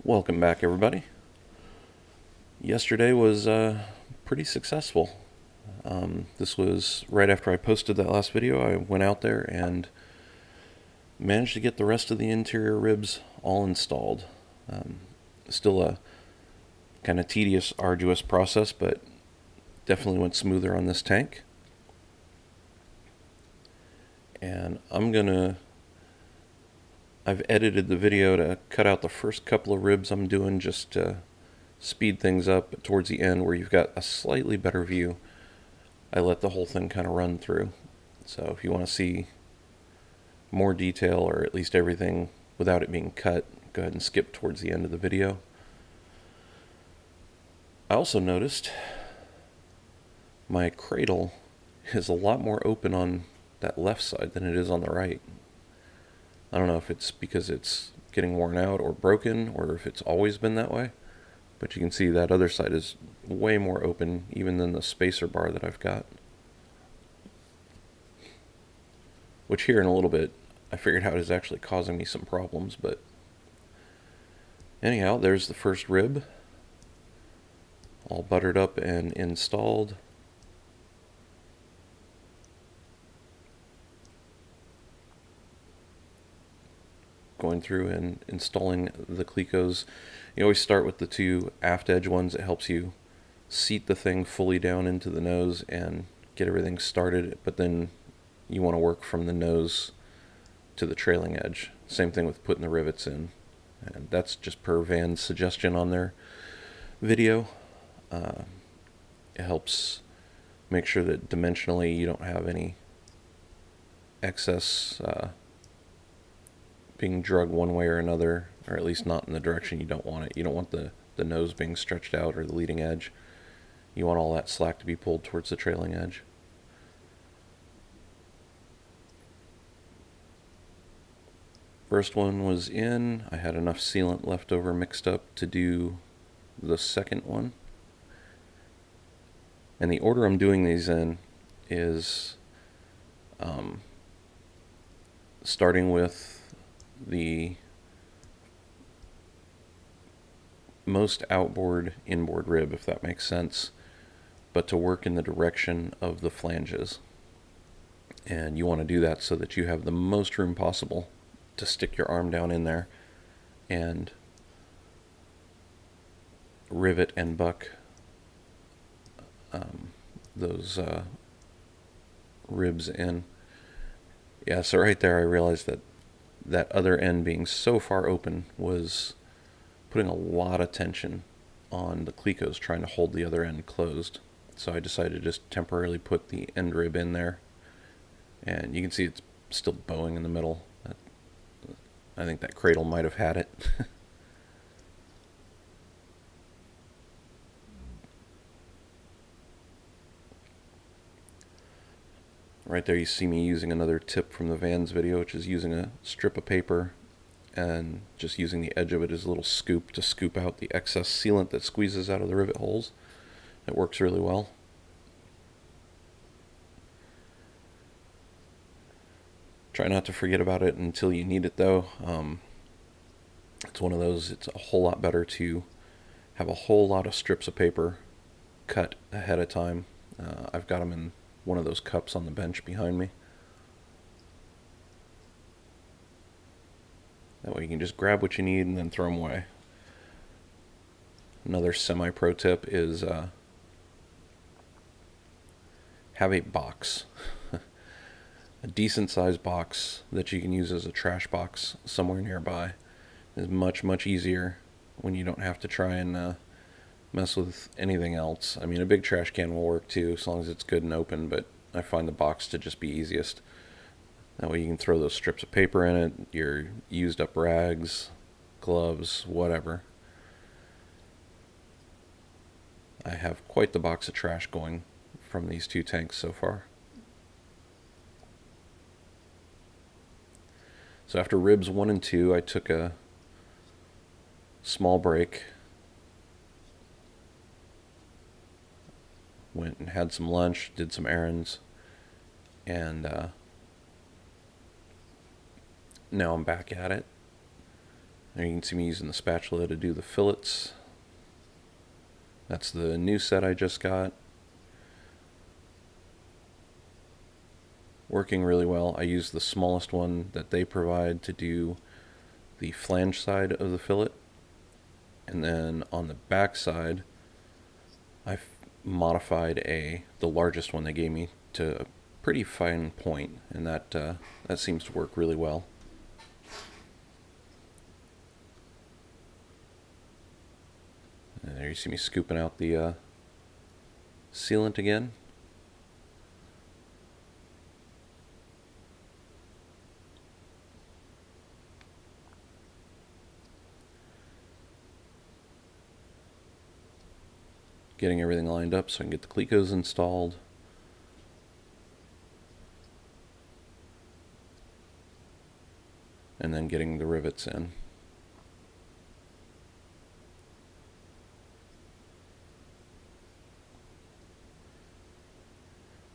Welcome back, everybody. Yesterday was pretty successful. This was right after I posted that last video. I went out there and managed to get the rest of the interior ribs all installed. Still a kind of tedious, arduous process, but definitely went smoother on this tank. And I've edited the video to cut out the first couple of ribs I'm doing just to speed things up. Towards the end, where you've got a slightly better view, I let the whole thing kind of run through. So if you want to see more detail, or at least everything without it being cut, go ahead and skip towards the end of the video. I also noticed my cradle is a lot more open on that left side than it is on the right. I don't know if it's because it's getting worn out or broken, or if it's always been that way, but you can see that other side is way more open even than the spacer bar that I've got. Which here in a little bit I figured out is actually causing me some problems, but anyhow, there's the first rib, all buttered up and installed. Going through and installing the Clecos. You always start with the two aft edge ones. It helps you seat the thing fully down into the nose and get everything started, but then you want to work from the nose to the trailing edge. Same thing with putting the rivets in, and that's just per Van's suggestion on their video. It helps make sure that dimensionally you don't have any excess being drugged one way or another, or at least not in the direction you don't want it. You don't want the nose being stretched out or the leading edge. You want all that slack to be pulled towards the trailing edge. First one was in. I had enough sealant left over mixed up to do the second one. And the order I'm doing these in is starting with the most outboard inboard rib, if that makes sense, but to work in the direction of the flanges. And you want to do that so that you have the most room possible to stick your arm down in there and rivet and buck those ribs in. Yeah, so right there I realized that other end being so far open was putting a lot of tension on the Clecos trying to hold the other end closed. So I decided to just temporarily put the end rib in there, and you can see it's still bowing in the middle. I think that cradle might have had it. Right there you see me using another tip from the Vans video, which is using a strip of paper and just using the edge of it as a little scoop to scoop out the excess sealant that squeezes out of the rivet holes. It works really well. Try not to forget about it until you need it, though. It's one of those, it's a whole lot better to have a whole lot of strips of paper cut ahead of time. I've got them in one of those cups on the bench behind me. That way you can just grab what you need and then throw them away. Another semi-pro tip is have a box. A decent sized box that you can use as a trash box somewhere nearby is much, much easier when you don't have to try and mess with anything else. I mean, a big trash can will work too, as long as it's good and open, but I find the box to just be easiest. That way you can throw those strips of paper in it, your used up rags, gloves, whatever. I have quite the box of trash going from these two tanks so far. So after ribs 1 and 2, I took a small break, went and had some lunch, did some errands, and now I'm back at it. There you can see me using the spatula to do the fillets. That's the new set I just got. Working really well. I use the smallest one that they provide to do the flange side of the fillet. And then on the back side, I've modified the largest one they gave me to a pretty fine point, and that seems to work really well. And there you see me scooping out the sealant again. Getting everything lined up so I can get the clecos installed. And then getting the rivets in.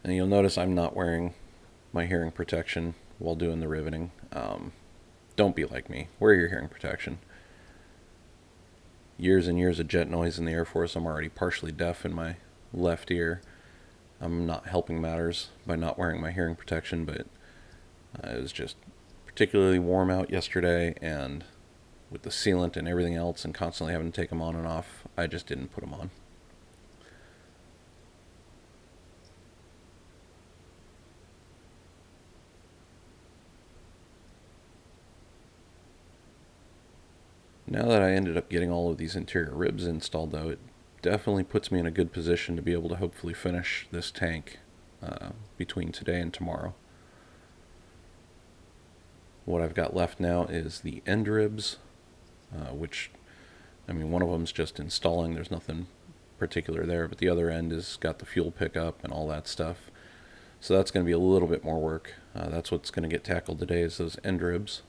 And you'll notice I'm not wearing my hearing protection while doing the riveting. Don't be like me. Wear your hearing protection. Years and years of jet noise in the Air Force, I'm already partially deaf in my left ear. I'm not helping matters by not wearing my hearing protection, but it was just particularly warm out yesterday, and with the sealant and everything else and constantly having to take them on and off, I just didn't put them on. Now that I ended up getting all of these interior ribs installed, though, it definitely puts me in a good position to be able to hopefully finish this tank between today and tomorrow. What I've got left now is the end ribs, which, I mean, one of them's just installing. There's nothing particular there, but the other end has got the fuel pickup and all that stuff. So that's going to be a little bit more work. That's what's going to get tackled today, is those end ribs.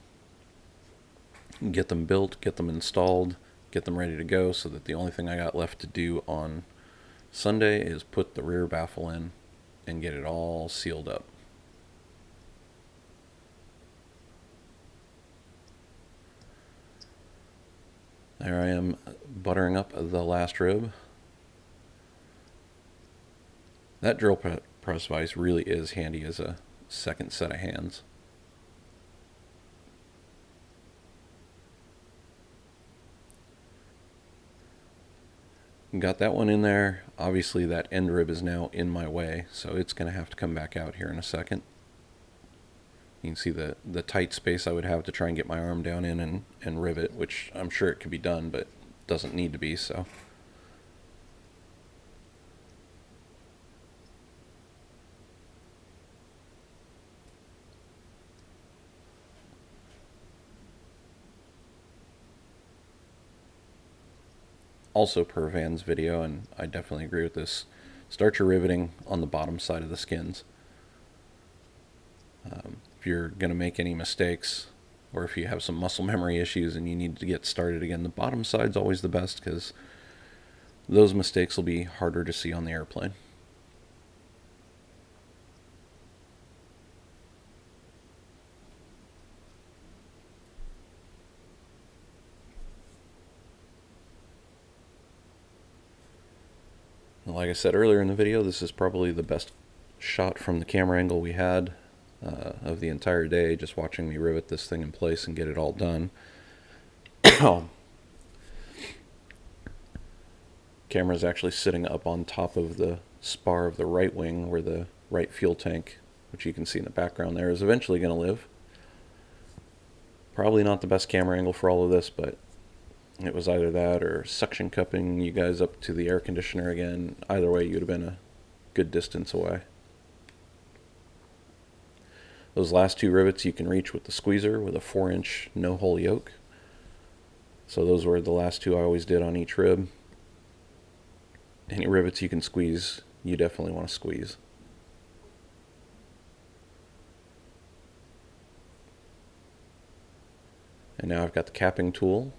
Get them built, get them installed, get them ready to go, so that the only thing I got left to do on Sunday is put the rear baffle in and get it all sealed up. There I am buttering up the last rib. That drill press vise really is handy as a second set of hands. Got that one in there. Obviously that end rib is now in my way, so it's going to have to come back out here in a second. You can see the tight space I would have to try and get my arm down in and rivet, which I'm sure it could be done, but doesn't need to be, so. Also per Van's video, and I definitely agree with this, start your riveting on the bottom side of the skins. If you're going to make any mistakes, or if you have some muscle memory issues and you need to get started again, the bottom side's always the best, because those mistakes will be harder to see on the airplane. Like I said earlier in the video, this is probably the best shot from the camera angle we had of the entire day, just watching me rivet this thing in place and get it all done. Camera's actually sitting up on top of the spar of the right wing, where the right fuel tank, which you can see in the background there, is eventually going to live. Probably not the best camera angle for all of this, but it was either that or suction cupping you guys up to the air conditioner again. Either way, you'd have been a good distance away. Those last two rivets you can reach with the squeezer with a 4-inch no-hole yoke. So those were the last two I always did on each rib. Any rivets you can squeeze, you definitely want to squeeze. And now I've got the capping tool,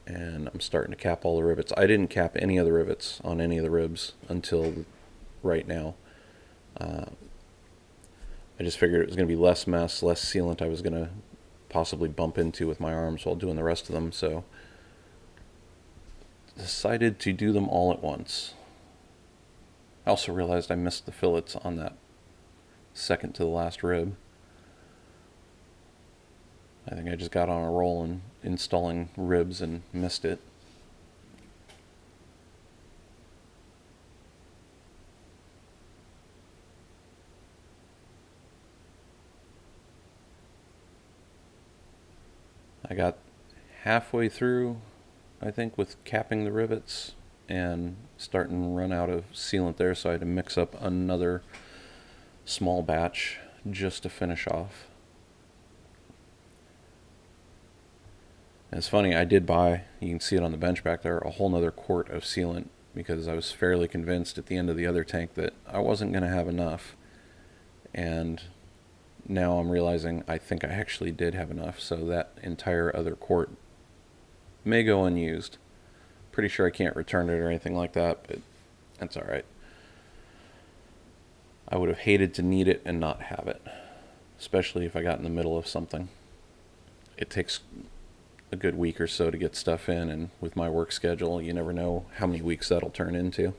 and I'm starting to cap all the rivets. I didn't cap any of the rivets on any of the ribs until right now. I just figured it was going to be less mess, less sealant I was going to possibly bump into with my arms while doing the rest of them, so decided to do them all at once. I also realized I missed the fillets on that second to the last rib. I think I just got on a roll in installing ribs and missed it. I got halfway through, I think, with capping the rivets and starting to run out of sealant there, so I had to mix up another small batch just to finish off. And it's funny, I did buy, you can see it on the bench back there, a whole nother quart of sealant because I was fairly convinced at the end of the other tank that I wasn't going to have enough. And now I'm realizing I think I actually did have enough, so that entire other quart may go unused. Pretty sure I can't return it or anything like that, but that's alright. I would have hated to need it and not have it, especially if I got in the middle of something. It takes a good week or so to get stuff in, and with my work schedule, you never know how many weeks that'll turn into.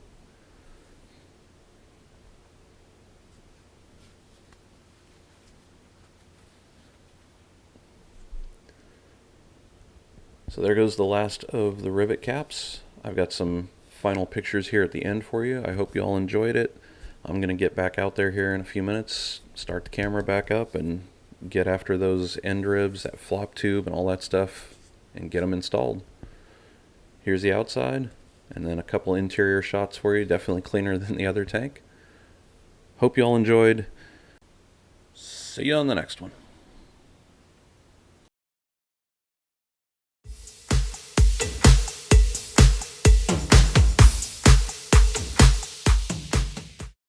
So there goes the last of the rivet caps. I've got some final pictures here at the end for you. I hope you all enjoyed it. I'm going to get back out there here in a few minutes, start the camera back up, and get after those end ribs, that flop tube, and all that stuff, and get them installed. Here's the outside, and then a couple interior shots for you, definitely cleaner than the other tank. Hope you all enjoyed. See you on the next one.